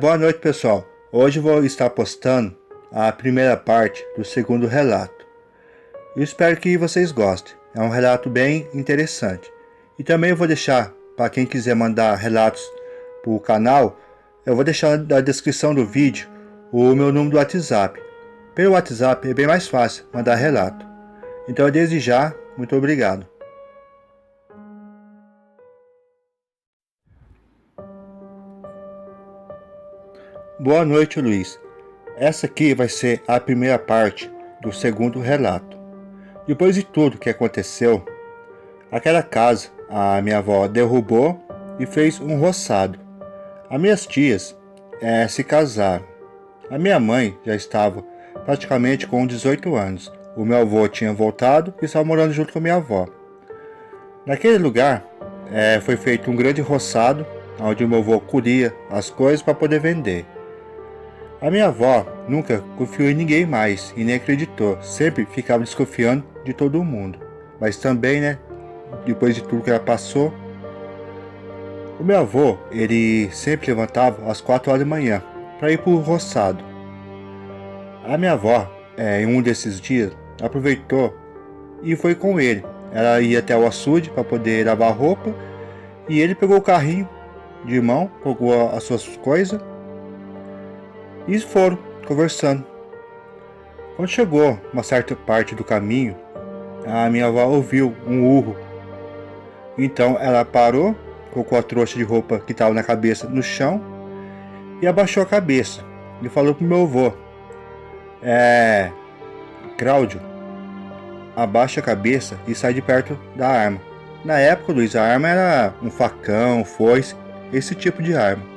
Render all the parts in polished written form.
Boa noite, pessoal. Hoje vou estar postando a primeira parte do segundo relato. Eu espero que vocês gostem. É um relato bem interessante. E também eu vou deixar, para quem quiser mandar relatos para o canal, eu vou deixar na descrição do vídeo o meu número do WhatsApp. Pelo WhatsApp é bem mais fácil mandar relato. Então, desde já, muito obrigado. Boa noite, Luiz. Essa aqui vai ser a primeira parte do segundo relato. Depois de tudo que aconteceu, aquela casa a minha avó derrubou e fez um roçado. As minhas tias se casaram. A minha mãe já estava praticamente com 18 anos. O meu avô tinha voltado e estava morando junto com a minha avó. Naquele lugar foi feito um grande roçado, onde o meu avô colhia as coisas para poder vender. A minha avó nunca confiou em ninguém mais e nem acreditou, sempre ficava desconfiando de todo mundo. Mas também, depois de tudo que ela passou, o meu avô, ele sempre levantava às 4 horas da manhã para ir para o roçado. A minha avó, em um desses dias, aproveitou e foi com ele. Ela ia até o açude para poder lavar roupa e ele pegou o carrinho de mão, colocou as suas coisas e foram conversando. Quando chegou uma certa parte do caminho, a minha avó ouviu um urro. Então ela parou, colocou a trouxa de roupa que estava na cabeça no chão e abaixou a cabeça. E falou pro meu avô: Cláudio, abaixa a cabeça e sai de perto da arma. Na época, Luiz, a arma era um facão, foice, esse tipo de arma.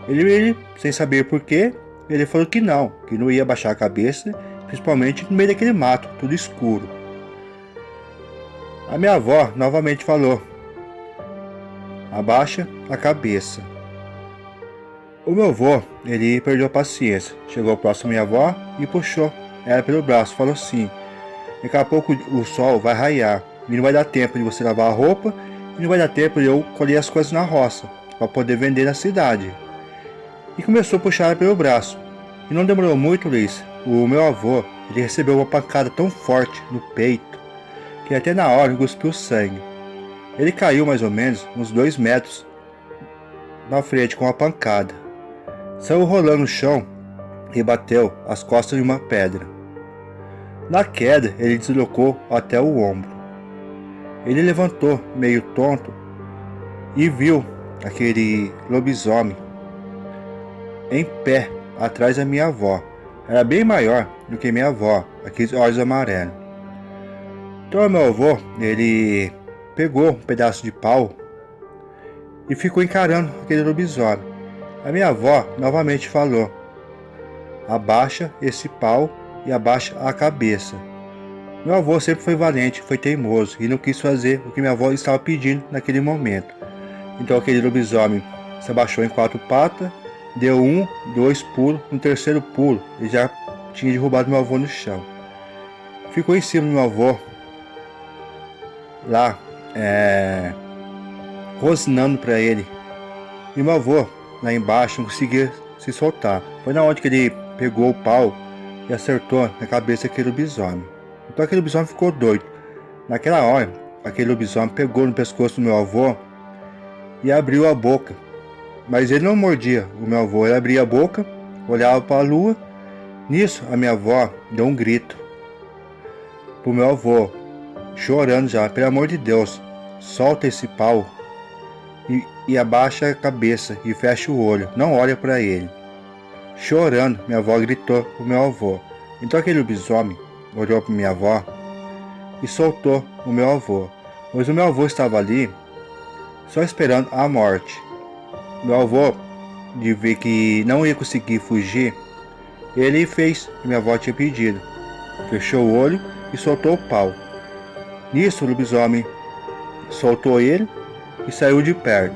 Ele, sem saber porquê, ele falou que não ia abaixar a cabeça, principalmente no meio daquele mato, tudo escuro. A minha avó novamente falou: abaixa a cabeça. O meu avô, ele perdeu a paciência, chegou próximo à minha avó e puxou ela pelo braço, falou assim: daqui a pouco o sol vai raiar e não vai dar tempo de você lavar a roupa e não vai dar tempo de eu colher as coisas na roça para poder vender na cidade. E começou a puxar ela pelo braço. E não demorou muito, Luiz. O meu avô, ele recebeu uma pancada tão forte no peito que até na hora cuspiu sangue. Ele caiu mais ou menos uns 2 metros na frente com a pancada. Saiu rolando no chão e bateu as costas de uma pedra. Na queda, ele deslocou até o ombro. Ele levantou meio tonto e viu aquele lobisomem em pé atrás da minha avó. Era bem maior do que minha avó, aqueles olhos amarelos. Então meu avô, ele pegou um pedaço de pau e ficou encarando aquele lobisomem. A minha avó novamente falou: abaixa esse pau e abaixa a cabeça. Meu avô sempre foi valente, foi teimoso e não quis fazer o que minha avó estava pedindo naquele momento. Então aquele lobisomem se abaixou em 4 patas, deu 1, 2 pulos. No terceiro pulo, ele já tinha derrubado meu avô no chão. Ficou em cima do meu avô, lá, rosnando para ele. E meu avô, lá embaixo, não conseguia se soltar. Foi na onde que ele pegou o pau e acertou na cabeça daquele lobisomem. Então aquele lobisomem ficou doido. Naquela hora, aquele lobisomem pegou no pescoço do meu avô e abriu a boca. Mas ele não mordia o meu avô, ele abria a boca, olhava para a lua. Nisso, a minha avó deu um grito pro meu avô, chorando já: pelo amor de Deus, solta esse pau e abaixa a cabeça e fecha o olho, não olha para ele. Chorando, minha avó gritou pro meu avô. Então aquele lobisomem olhou para minha avó e soltou o meu avô. Pois o meu avô estava ali só esperando a morte. Meu avô, de ver que não ia conseguir fugir, ele fez o que minha avó tinha pedido. Fechou o olho e soltou o pau. Nisso o lobisomem soltou ele e saiu de perto.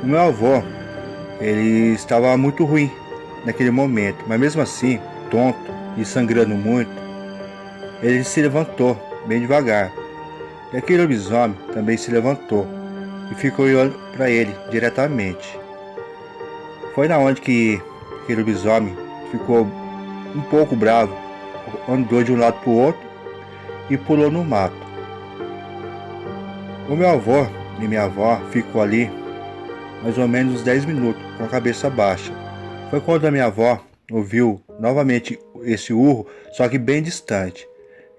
O meu avô, ele estava muito ruim naquele momento, mas mesmo assim, tonto e sangrando muito, ele se levantou bem devagar. E aquele lobisomem também se levantou e ficou olhando para ele diretamente. Foi na onde que aquele lobisomem ficou um pouco bravo, andou de um lado para o outro e pulou no mato. O meu avô e minha avó ficou ali mais ou menos uns 10 minutos com a cabeça baixa. Foi quando a minha avó ouviu novamente esse urro, só que bem distante.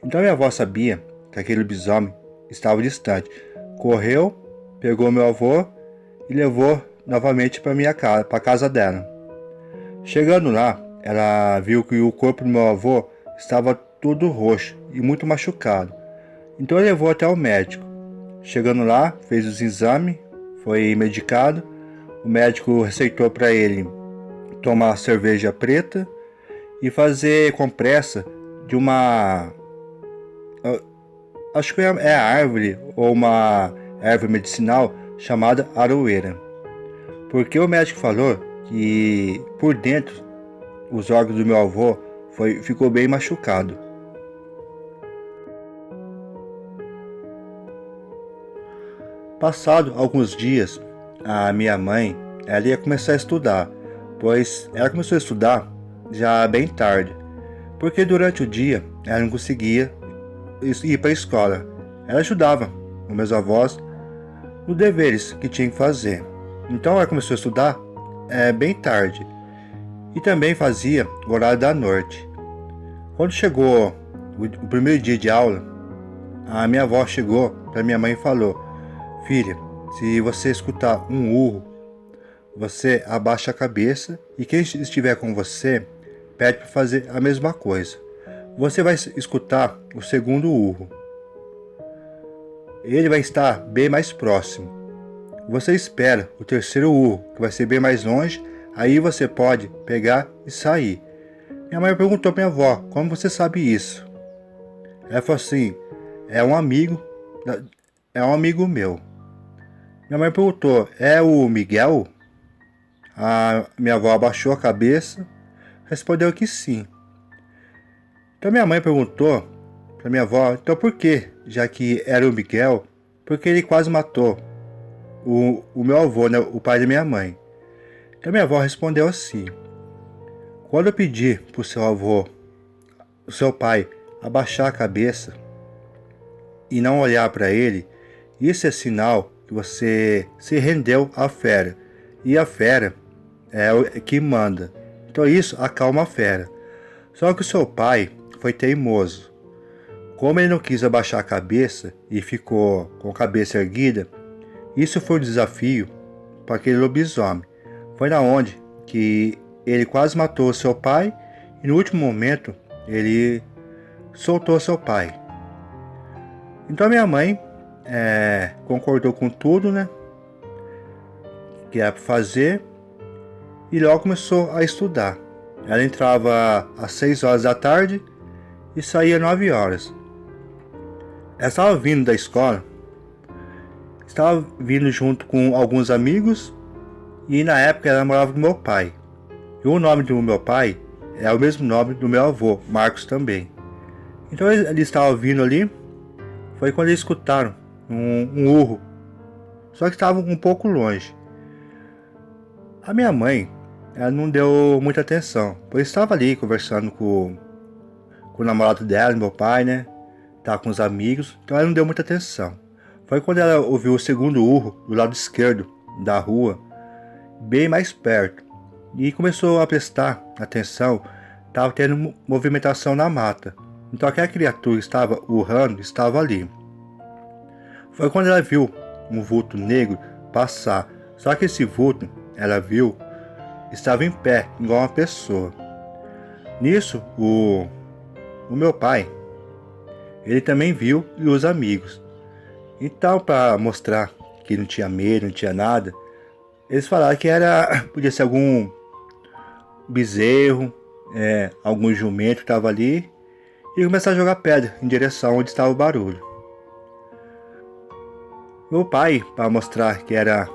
Então minha avó sabia que aquele lobisomem estava distante. Correu, pegou meu avô e levou novamente para minha casa, para a casa dela. Chegando lá, ela viu que o corpo do meu avô estava todo roxo e muito machucado. Então ele levou até o médico. Chegando lá, fez os exames, foi medicado. O médico receitou para ele tomar cerveja preta e fazer compressa de uma, acho que é a árvore ou uma erva medicinal chamada aroeira. Porque o médico falou que por dentro os órgãos do meu avô ficou bem machucado. Passado alguns dias, a minha mãe ela ia começar a estudar, pois ela começou a estudar já bem tarde, porque durante o dia ela não conseguia ir para a escola. Ela ajudava os meus avós nos deveres que tinha que fazer. Então ela começou a estudar bem tarde e também fazia o horário da noite. Quando chegou o primeiro dia de aula, a minha avó chegou para minha mãe e falou: "Filha, se você escutar um urro, você abaixa a cabeça e quem estiver com você pede para fazer a mesma coisa. Você vai escutar o segundo urro. Ele vai estar bem mais próximo. Você espera o terceiro urro, que vai ser bem mais longe, aí você pode pegar e sair." Minha mãe perguntou para minha avó: "Como você sabe isso?" Ela falou assim: é um amigo meu." Minha mãe perguntou: "É o Miguel?" A minha avó abaixou a cabeça, respondeu que sim. Então minha mãe perguntou para minha avó: "Então por quê? Já que era o Miguel, porque ele quase matou o meu avô, né, o pai da minha mãe." Então minha avó respondeu assim: "Quando eu pedi para o seu pai, abaixar a cabeça e não olhar para ele, isso é sinal que você se rendeu à fera. E a fera é o que manda. Então isso acalma a fera. Só que o seu pai foi teimoso. Como ele não quis abaixar a cabeça e ficou com a cabeça erguida, isso foi um desafio para aquele lobisomem. Foi na onde que ele quase matou o seu pai e no último momento ele soltou seu pai. Então minha mãe concordou com tudo, né, que era para fazer, e logo começou a estudar. Ela entrava às 6 horas da tarde e saía às 9 horas. Ela estava vindo da escola, estava vindo junto com alguns amigos, e na época ela morava com meu pai. E o nome do meu pai é o mesmo nome do meu avô, Marcos também. Então eles estavam vindo ali, foi quando eles escutaram um urro, só que estava um pouco longe. A minha mãe, ela não deu muita atenção, pois estava ali conversando com o namorado dela, meu pai, né? Estava com os amigos, então ela não deu muita atenção. Foi quando ela ouviu o segundo urro do lado esquerdo da rua, bem mais perto, e começou a prestar atenção. Estava tendo movimentação na mata, então aquela criatura que estava urrando estava ali. Foi quando ela viu um vulto negro passar, só que esse vulto, ela viu, estava em pé, igual uma pessoa. Nisso, o meu pai, ele também viu, e os amigos. Então, para mostrar que não tinha medo, não tinha nada, eles falaram que podia ser algum bezerro, algum jumento que estava ali, e começaram a jogar pedra em direção onde estava o barulho. Meu pai, para mostrar que era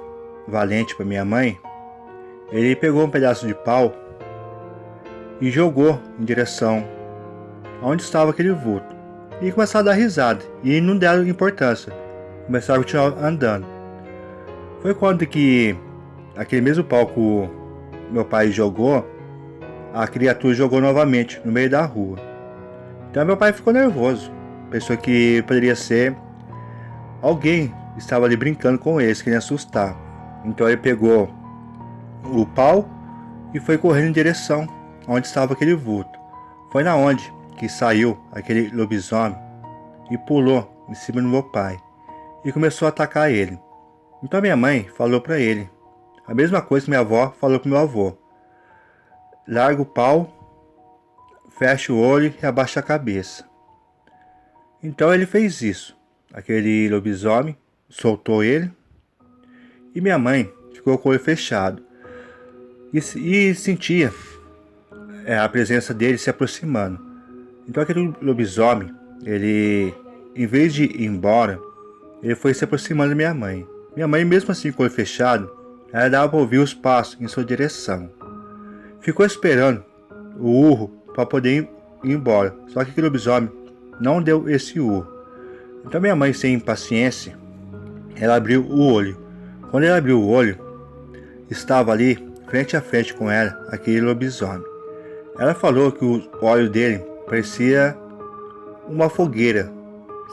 valente para minha mãe, ele pegou um pedaço de pau e jogou em direção aonde estava aquele vulto. E começaram a dar risada e não deram importância. Começaram a continuar andando. Foi quando que aquele mesmo pau que o meu pai jogou, a criatura jogou novamente no meio da rua. Então meu pai ficou nervoso. Pensou que poderia ser alguém que estava ali brincando com eles, querendo assustar. Então ele pegou o pau e foi correndo em direção onde estava aquele vulto. Foi na onde que saiu aquele lobisomem e pulou em cima do meu pai e começou a atacar ele. Então minha mãe falou para ele a mesma coisa que minha avó falou para meu avô: larga o pau, fecha o olho e abaixa a cabeça. Então ele fez isso. Aquele lobisomem soltou ele e minha mãe ficou com o olho fechado e sentia a presença dele se aproximando. Então aquele lobisomem, ele, em vez de ir embora, ele foi se aproximando da minha mãe. Minha mãe, mesmo assim com o olho fechado, ela dava para ouvir os passos em sua direção. Ficou esperando o urro para poder ir embora. Só que aquele lobisomem não deu esse urro. Então minha mãe, sem impaciência, ela abriu o olho. Quando ela abriu o olho, estava ali, frente a frente com ela, aquele lobisomem. Ela falou que o olho dele parecia uma fogueira,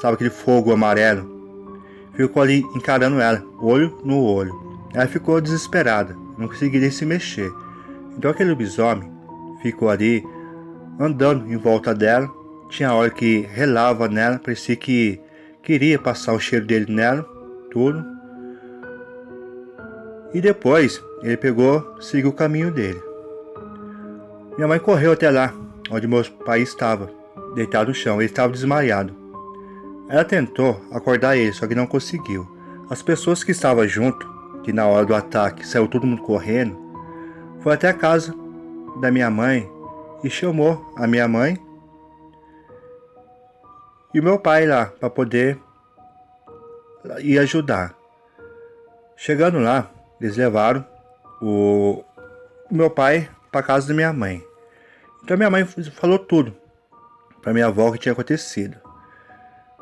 sabe, aquele fogo amarelo. Ficou ali encarando ela, olho no olho. Ela ficou desesperada, não conseguia se mexer. Então aquele lobisomem ficou ali, andando em volta dela. Tinha hora que relava nela, parecia que queria passar o cheiro dele nela, tudo. E depois ele pegou, seguiu o caminho dele. Minha mãe correu até lá, onde meu pai estava, deitado no chão. Ele estava desmaiado. Ela tentou acordar ele, só que não conseguiu. As pessoas que estavam junto, que na hora do ataque saiu todo mundo correndo, foi até a casa da minha mãe e chamou a minha mãe e o meu pai lá para poder ir ajudar. Chegando lá, eles levaram o meu pai para casa da minha mãe. Então minha mãe falou tudo para minha avó o que tinha acontecido.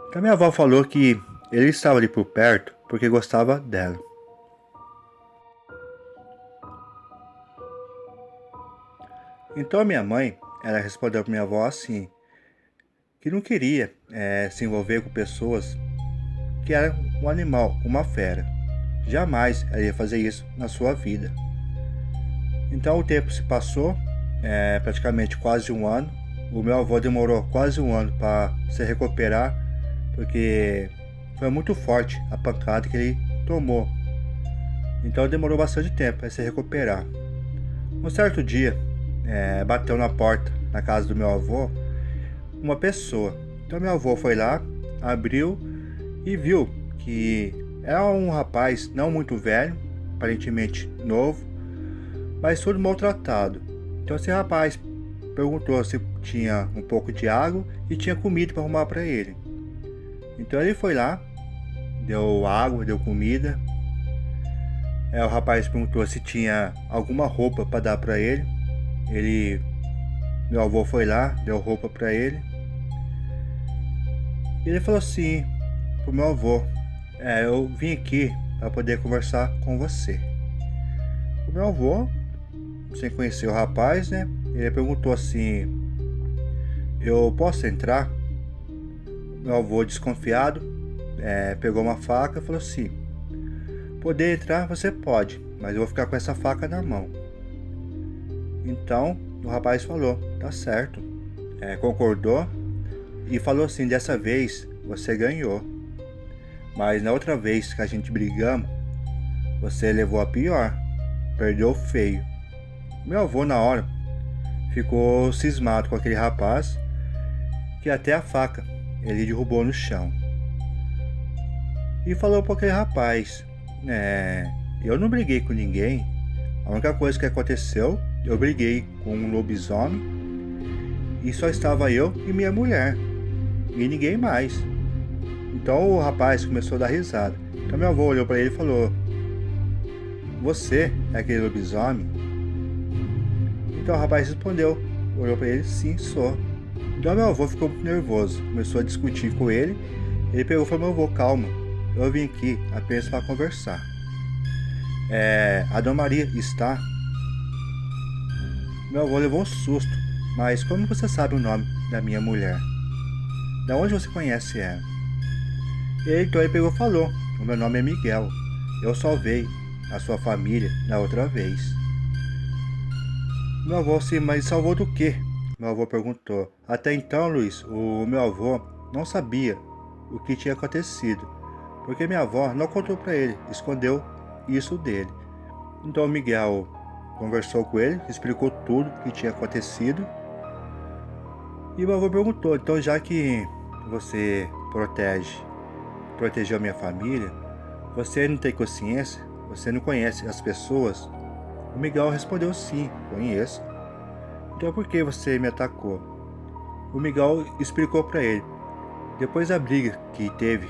Então minha avó falou que ele estava ali por perto porque gostava dela. Então a minha mãe, ela respondeu para minha avó assim, que não queria se envolver com pessoas que eram um animal, uma fera. Jamais ela ia fazer isso na sua vida. Então o tempo se passou, praticamente quase um ano. O meu avô demorou quase um ano para se recuperar, porque foi muito forte a pancada que ele tomou. Então demorou bastante tempo para se recuperar. Um certo dia, bateu na porta na casa do meu avô uma pessoa. Então meu avô foi lá, abriu e viu que era um rapaz não muito velho, aparentemente novo, mas todo maltratado. Então esse rapaz perguntou se tinha um pouco de água e tinha comida para arrumar para ele. Então ele foi lá, deu água, deu comida. O rapaz perguntou se tinha alguma roupa para dar para ele. Meu avô foi lá, deu roupa para ele. E ele falou assim pro meu avô: eu vim aqui para poder conversar com você. O meu avô, sem conhecer o rapaz, né? Ele perguntou assim: eu posso entrar? Meu avô, desconfiado, pegou uma faca e falou assim: poder entrar você pode, mas eu vou ficar com essa faca na mão. Então o rapaz falou: tá certo, concordou e falou assim: dessa vez você ganhou, mas na outra vez que a gente brigamos, você levou a pior, perdeu feio. Meu avô na hora ficou cismado com aquele rapaz, que até a faca ele derrubou no chão. E falou para aquele rapaz: eu não briguei com ninguém. A única coisa que aconteceu, eu briguei com um lobisomem e só estava eu e minha mulher e ninguém mais. Então o rapaz começou a dar risada. Então meu avô olhou para ele e falou: você é aquele lobisomem? Então o rapaz respondeu: olhou para ele, sim, sou. Então meu avô ficou muito nervoso, começou a discutir com ele. Ele pegou e falou, meu avô, calma, eu vim aqui apenas para conversar. A Dona Maria está? Meu avô levou um susto, mas como você sabe o nome da minha mulher? Da onde você conhece ela? Então ele pegou e falou, o meu nome é Miguel, eu salvei a sua família da outra vez. Meu avô, sim, mas salvou do quê? Meu avô perguntou. Até então, Luiz, o meu avô não sabia o que tinha acontecido, porque minha avó não contou para ele, escondeu isso dele. Então Miguel conversou com ele, explicou tudo o que tinha acontecido. E meu avô perguntou, então já que você protegeu a minha família, você não tem consciência? Você não conhece as pessoas? O Miguel respondeu, sim, conheço. Então por que você me atacou? O Miguel explicou para ele. Depois da briga que teve,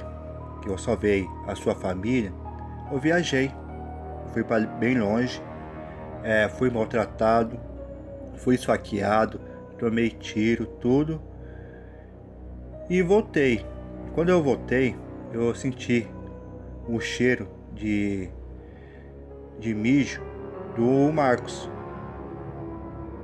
que eu salvei a sua família, eu viajei. Fui para bem longe, fui maltratado, fui esfaqueado, tomei tiro, tudo. E voltei. Quando eu voltei, eu senti o cheiro de mijo do Marcos.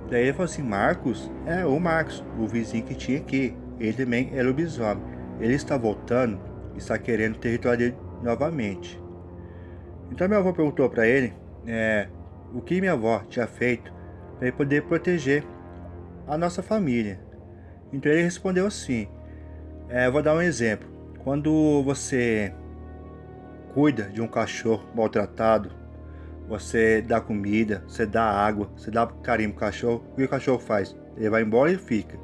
Daí ele falou assim, Marcos? O Marcos, o vizinho que tinha aqui. Ele também é lobisomem. Ele está voltando e está querendo o território dele novamente. Então minha avó perguntou para ele o que minha avó tinha feito para ele poder proteger a nossa família. Então ele respondeu assim, vou dar um exemplo. Quando você cuida de um cachorro maltratado, você dá comida, você dá água, você dá carinho pro cachorro, o que o cachorro faz? Ele vai embora e fica.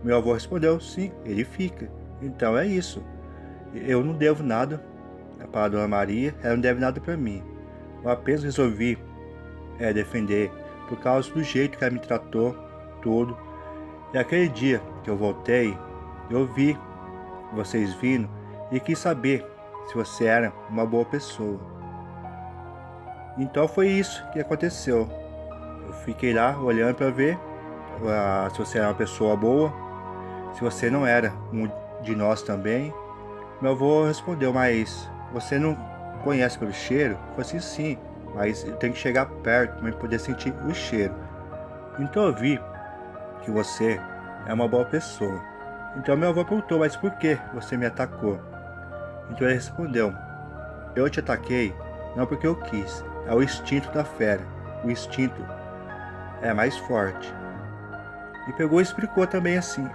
Meu avô respondeu, sim, ele fica. Então é isso. Eu não devo nada para a Dona Maria, ela não deve nada para mim. Eu apenas resolvi defender por causa do jeito que ela me tratou, tudo. E aquele dia que eu voltei, eu vi vocês vindo e quis saber se você era uma boa pessoa. Então foi isso que aconteceu. Eu fiquei lá olhando para ver se você era uma pessoa boa, se você não era um de nós também. Meu avô respondeu, mas você não conhece pelo cheiro? Eu falei assim, sim, mas eu tenho que chegar perto para poder sentir o cheiro. Então eu vi que você é uma boa pessoa. Então meu avô perguntou, mas por que você me atacou? Então ele respondeu, eu te ataquei não porque eu quis, é o instinto da fera. O instinto é mais forte. E pegou e explicou também assim,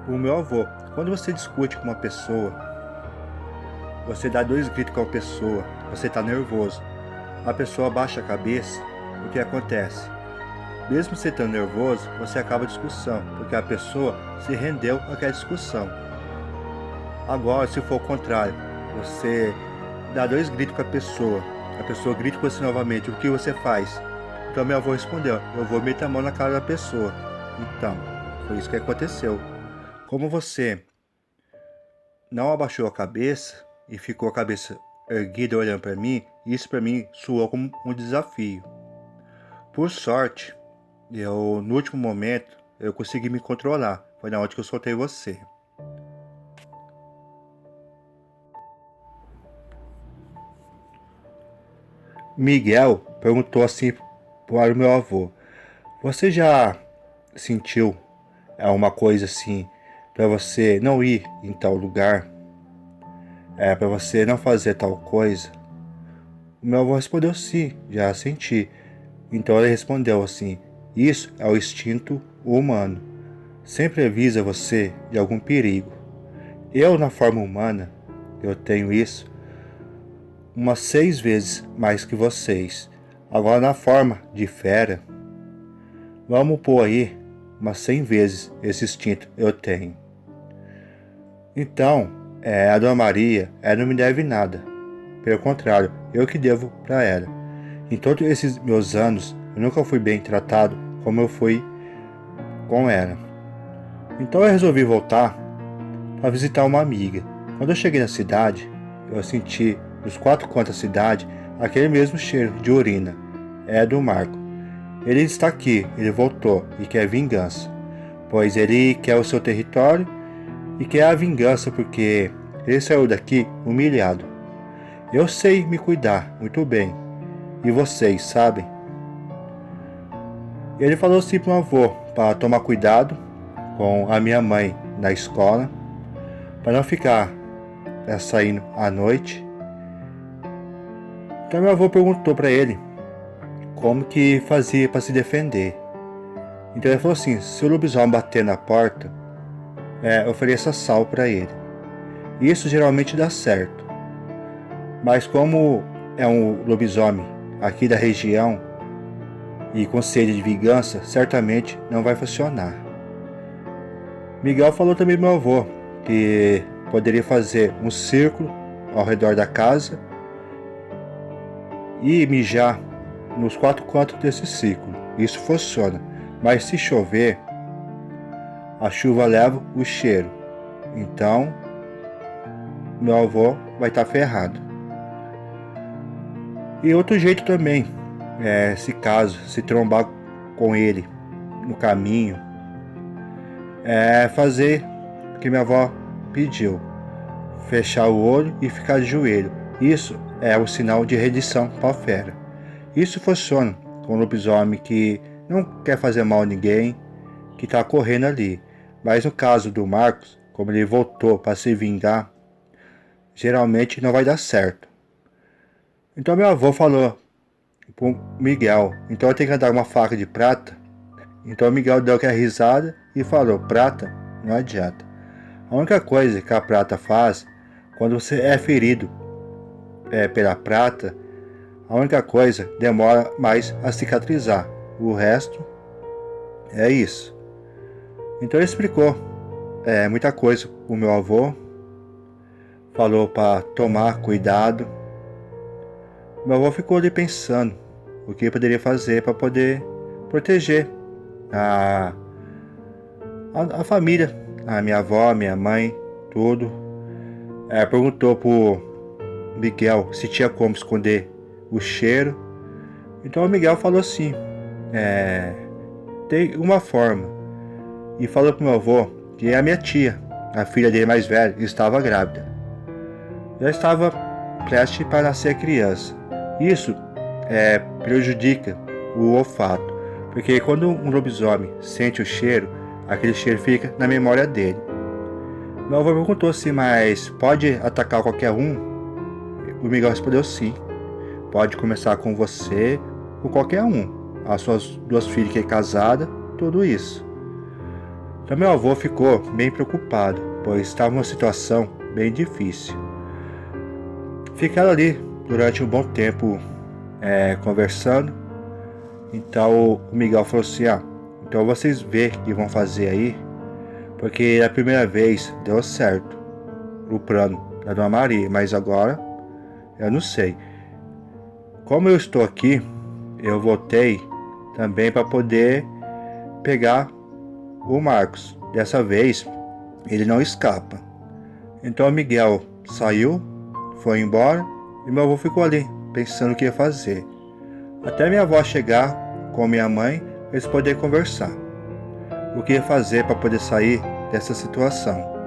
o meu avô, quando você discute com uma pessoa, você dá 2 gritos com a pessoa, você está nervoso, a pessoa abaixa a cabeça, o que acontece? Mesmo você estando nervoso, você acaba a discussão, porque a pessoa se rendeu àquela discussão. Agora, se for o contrário, você dá 2 gritos com a pessoa grita com você novamente, o que você faz? Então meu avô respondeu, eu vou meter a mão na cara da pessoa. Então, foi isso que aconteceu. Como você não abaixou a cabeça e ficou a cabeça erguida olhando para mim, isso para mim soou como um desafio. Por sorte, no último momento, eu consegui me controlar. Foi na hora que eu soltei você. Miguel perguntou assim para o meu avô, você já sentiu uma coisa assim para você não ir em tal lugar? Para você não fazer tal coisa? O meu avô respondeu sim, já senti. Então ele respondeu assim, isso é o instinto humano. Sempre avisa você de algum perigo. Eu, na forma humana, eu tenho isso umas 6 vezes mais que vocês. Agora na forma de fera, vamos pôr aí umas 100 vezes esse instinto eu tenho. Então, a Dona Maria, ela não me deve nada. Pelo contrário, eu que devo para ela. Em todos esses meus anos, eu nunca fui bem tratado como eu fui com ela. Então eu resolvi voltar para visitar uma amiga. Quando eu cheguei na cidade, eu senti dos 4 cantos da cidade aquele mesmo cheiro de urina. Do Marco. Ele está aqui, ele voltou e quer vingança, pois ele quer o seu território e quer a vingança porque ele saiu daqui humilhado. Eu sei me cuidar muito bem, e vocês sabem. Ele falou assim para o avô para tomar cuidado com a minha mãe na escola, para não ficar saindo à noite. Então meu avô perguntou para ele como que fazia para se defender. Então ele falou assim: se o lobisomem bater na porta, ofereça sal para ele. Isso geralmente dá certo. Mas como é um lobisomem aqui da região e com sede de vingança, certamente não vai funcionar. Miguel falou também pro meu avô que poderia fazer um círculo ao redor da casa e mijar nos 4 cantos desse círculo. Isso funciona. Mas se chover, a chuva leva o cheiro. Então, meu avô vai estar ferrado. E outro jeito também, se trombar com ele no caminho, fazer o que minha avó pediu: fechar o olho e ficar de joelho. Isso é um sinal de rendição para a fera. Isso funciona com um lobisomem que não quer fazer mal a ninguém, que está correndo ali. Mas no caso do Marcos, como ele voltou para se vingar, geralmente não vai dar certo. Então meu avô falou pro Miguel: então eu tenho que andar uma faca de prata? Então o Miguel deu aquela risada e falou: prata não adianta. A única coisa que a prata faz, quando você é ferido pela prata, a única coisa demora mais a cicatrizar. O resto é isso. Então ele explicou muita coisa pro meu avô. Falou para tomar cuidado. Meu avô ficou ali pensando o que poderia fazer para poder proteger a família, a minha avó, a minha mãe, tudo. Perguntou pro Miguel se tinha como esconder o cheiro. Então o Miguel falou assim: tem uma forma. E falou pro meu avô que a minha tia, a filha dele mais velha, estava grávida. Já estava prestes para nascer a criança. Isso prejudica o olfato, porque quando um lobisomem sente o cheiro, aquele cheiro fica na memória dele. Meu avô perguntou assim: mas pode atacar qualquer um? O Miguel respondeu: sim, pode começar com você, com qualquer um, as suas 2 filhas que é casada, tudo isso. Então meu avô ficou bem preocupado, pois estava numa situação bem difícil. Ficaram ali durante um bom tempo conversando. Então o Miguel falou assim: então vocês vê o que vão fazer aí, porque a primeira vez deu certo o plano da Dona Maria, mas agora eu não sei. Como eu estou aqui, eu voltei também para poder pegar o Marcos. Dessa vez ele não escapa. Então o Miguel saiu, foi embora e meu avô ficou ali pensando o que ia fazer, até minha avó chegar com minha mãe para eles poderem conversar o que ia fazer para poder sair dessa situação.